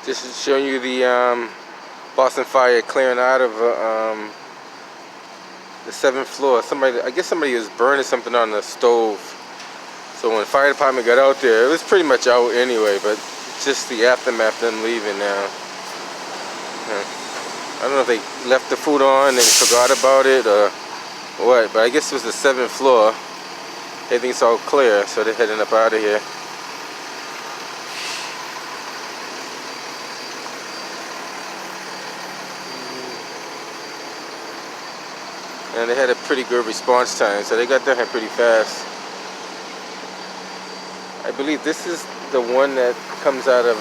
Just showing you the Boston fire clearing out of the 7th floor. I guess somebody was burning something on the stove. So when the fire department got out there, it was pretty much out anyway, but just the aftermath of them leaving now. I don't know if they left the food on and forgot about it or what, but I guess it was the 7th floor. Everything's all clear, so they're heading up out of here. And they had a pretty good response time, so they got down here pretty fast. I believe this is the one that comes out of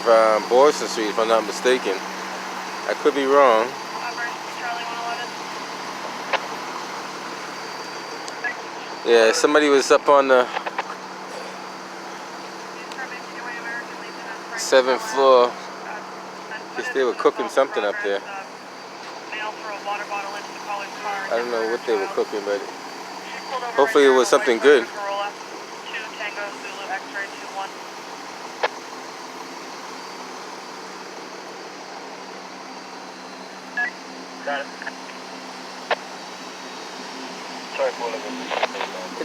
Boylston Street, if I'm not mistaken. I could be wrong. Yeah, somebody was up on the 7th floor. Guess they were cooking something up there. I don't know what they were cooking, but hopefully it was something good. Got it.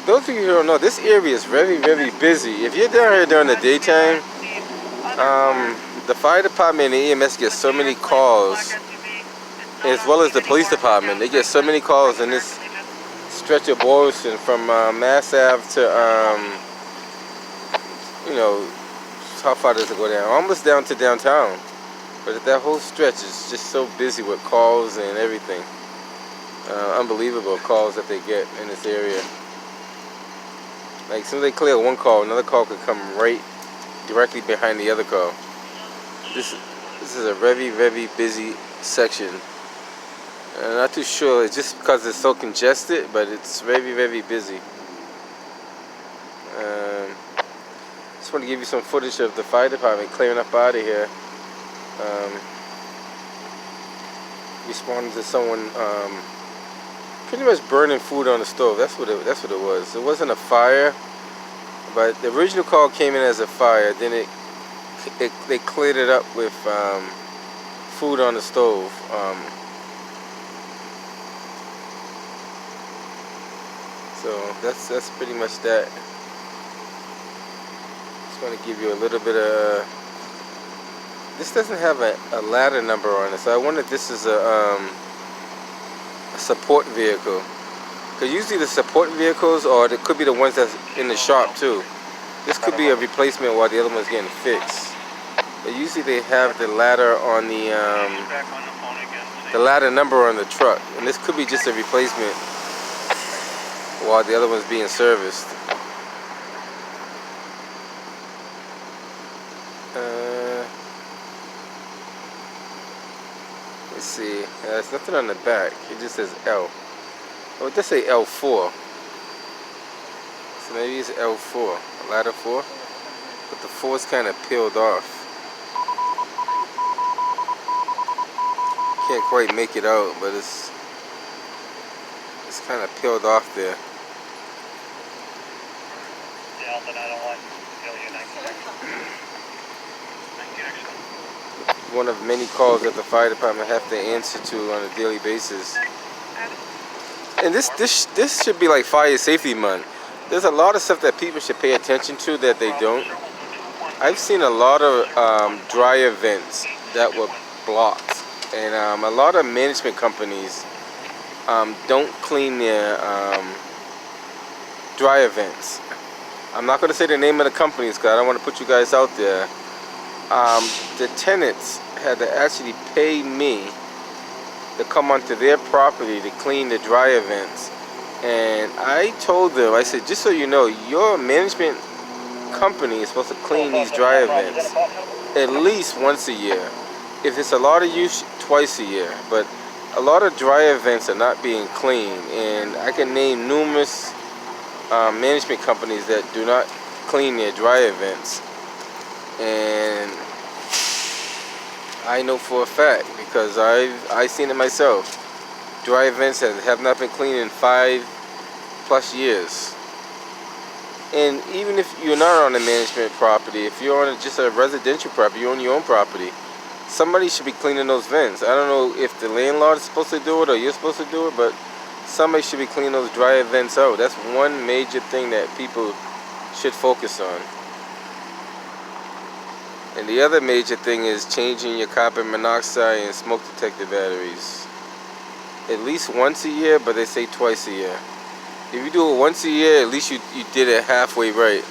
Those of you who don't know, this area is very, very busy. If you're down here during the daytime, the fire department and the EMS get so many calls, as well as the police department. They get so many calls in this stretch of Boylston from Mass Ave to, you know, how far does it go down? Almost down to downtown. But that whole stretch is just so busy with calls and everything. Unbelievable calls that they get in this area. Like, as soon as they clear one call, another call could come right directly behind the other call. This is a very, very busy section. I'm not too sure, it's just because it's so congested, but it's very, very busy. Just want to give you some footage of the fire department clearing up out of here. Responding to someone pretty much burning food on the stove. That's what it was. It wasn't a fire, but the original call came in as a fire. Then they cleared it up with food on the stove. So that's pretty much that. Just want to give you a little bit of. This doesn't have a ladder number on it, so I wonder if this is a support vehicle. Because usually the support vehicles, or it could be the ones that's in the shop too. This could be a replacement while the other one's getting fixed. But usually they have the ladder on the ladder number on the truck, and this could be just a replacement while the other one's being serviced. Let's see. There's nothing on the back. It just says L. Oh, it does say L4. So maybe it's L4, ladder 4. But the 4 is kind of peeled off. Can't quite make it out, but it's kind of peeled off there. One of many calls that the fire department have to answer to on a daily basis. And this should be like fire safety month. There's a lot of stuff that people should pay attention to that they don't. I've seen a lot of dry events that were blocked, and a lot of management companies don't clean their dry events. I'm not going to say the name of the companies because I don't want to put you guys out there. The tenants had to actually pay me to come onto their property to clean the dry events. And I told them, I said, just so you know, your management company is supposed to clean these dry events at least once a year. If it's a lot of use, twice a year. But a lot of dry events are not being cleaned. And I can name numerous management companies that do not clean their dry events. And I know for a fact because I've seen it myself. Dry events have not been cleaned in 5+ years. And even if you're not on a management property, if you're on just a residential property, you own your own property, somebody should be cleaning those vents. I don't know if the landlord is supposed to do it or you're supposed to do it, but somebody should be cleaning those dryer vents out. That's one major thing that people should focus on. And the other major thing is changing your carbon monoxide and smoke detector batteries. At least once a year, but they say twice a year. If you do it once a year, at least you did it halfway right.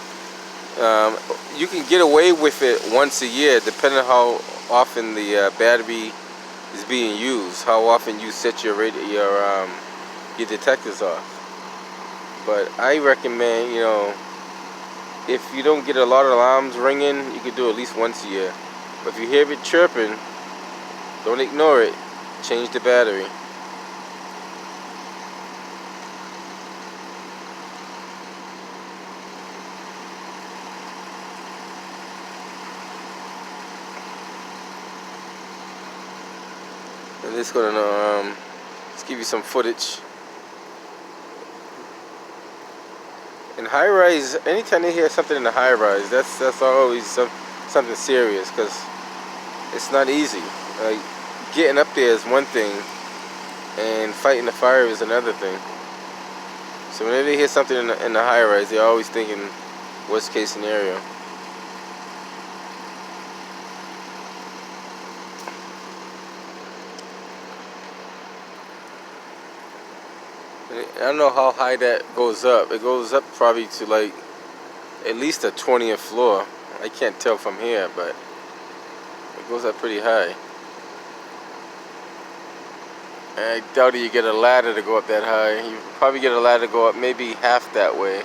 You can get away with it once a year, depending on how often the battery is being used, how often you set your detectors off. But I recommend, if you don't get a lot of alarms ringing, you could do it at least once a year. But if you hear it chirping, don't ignore it. Change the battery. And this gonna let's give you some footage. In high rise, anytime they hear something in the high rise, that's always something serious, because it's not easy. Like, getting up there is one thing, and fighting the fire is another thing. So whenever they hear something in the high rise, they're always thinking worst case scenario. I don't know how high that goes up. It goes up probably to like at least the 20th floor. I can't tell from here, but it goes up pretty high. And I doubt you get a ladder to go up that high. You probably get a ladder to go up maybe half that way.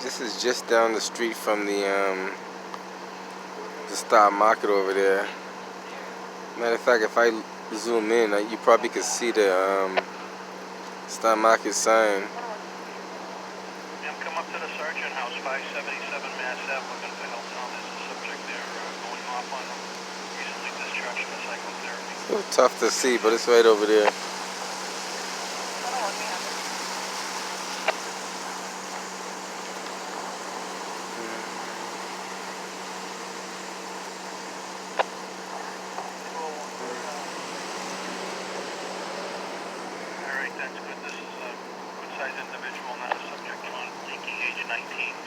This is just down the street from the stock market over there. Matter of fact, if I zoom in, you probably could see the stock market sign. Come up to the Sergeant House, 577 Mass Ave, looking for help now. There's a subject there going off on recently discharged from psychotherapy. It's a little tough to see, but it's right over there.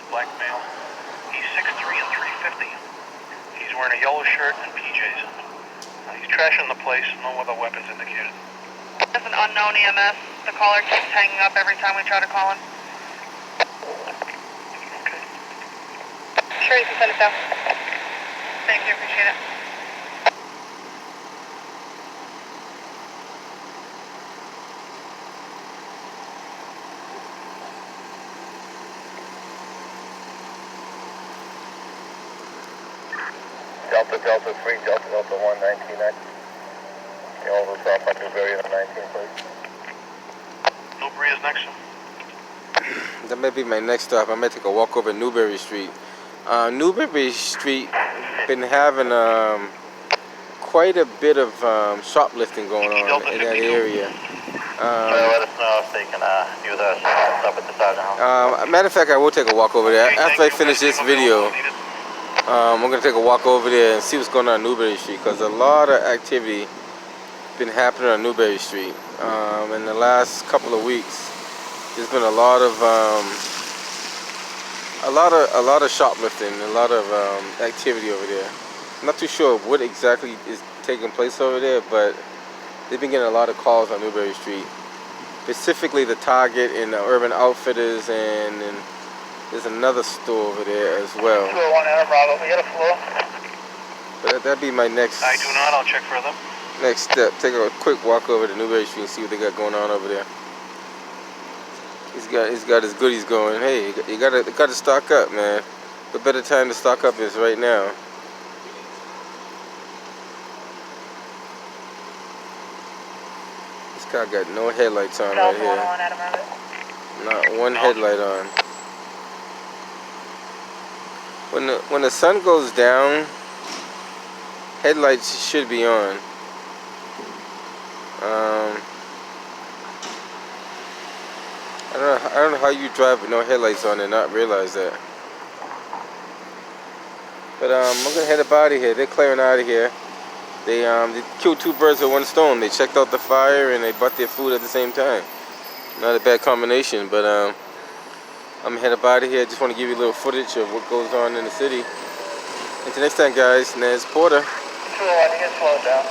Black male. He's 6'3" and 350. He's wearing a yellow shirt and PJs. He's trashing the place. No other weapons indicated. There's an unknown EMS. The caller keeps hanging up every time we try to call him. Okay. Sure, you can send it down. Thank you. Appreciate it. Delta 3, Delta 1, 19X. You all those off on Newberry on 19, please. Newberry is next. That may be my next stop. I might take a walk over Newberry Street. Newberry Street been having quite a bit of shoplifting going on in that area. Let us know if they can use our stuff at the sergeant house. Matter of fact, I will take a walk over there. After I finish this video, I'm going to take a walk over there and see what's going on Newberry Street, because a lot of activity been happening on Newberry Street. In the last couple of weeks, there's been a lot of shoplifting, a lot of activity over there. I'm not too sure what exactly is taking place over there, but they've been getting a lot of calls on Newberry Street, specifically the Target and the Urban Outfitters, and there's another store over there as well. 201 Adam Bravo, we got a floor. But that'd be my next. I do not. I'll check for them. Next step. Take a quick walk over to Newberry Street and see what they got going on over there. He's got his goodies going. Hey, you gotta stock up, man. The better time to stock up is right now. This car got no headlights on right here. Not one headlight on. When the sun goes down, headlights should be on. I don't know how you drive with no headlights on and not realize that. But I'm gonna head up out of here. They're clearing out of here. They killed two birds with one stone. They checked out the fire and they bought their food at the same time. Not a bad combination, but I'm gonna head up out of here. Just want to give you a little footage of what goes on in the city. Until next time, guys. Nez Porter. 201, you can slow it down.